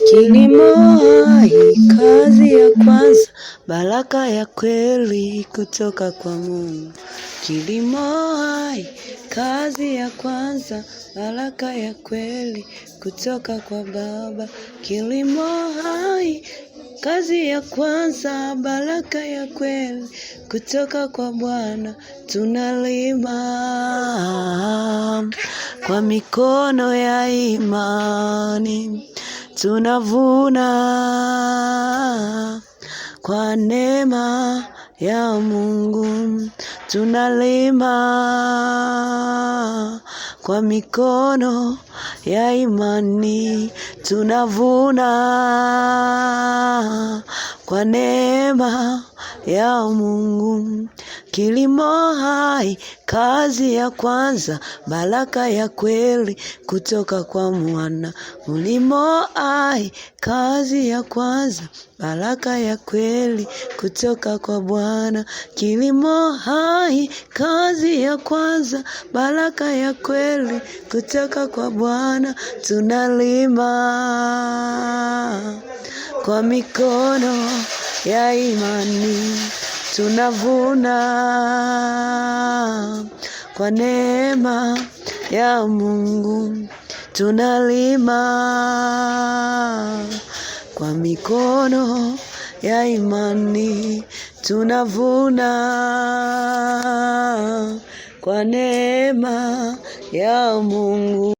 Kilimo hai, kazi ya kwanza, baraka ya kweli kutoka kwa Mungu. Kilimo hai, kazi ya kwanza, baraka ya kweli kutoka kwa Baba. Kilimo hai, kazi ya kwanza, baraka ya kweli kutoka kwa Bwana. Tunalima kwa mikono ya imani, tunavuna kwa neema ya Mungu. Tunalima kwa mikono ya imani, tunavuna kwa neema ya Mungu. Kilimo hai, kazi ya kwanza, baraka ya kweli kutoka kwa Mwana. Kilimo hai, kazi ya kwanza, baraka ya kweli kutoka kwa Bwana. Kilimo hai, kazi ya kwanza, baraka ya kweli kutoka kwa Bwana. Tunalima kwa mikono ya imani, tunavuna kwa neema ya Mungu. Tunalima kwa mikono ya imani, tunavuna kwa neema ya Mungu.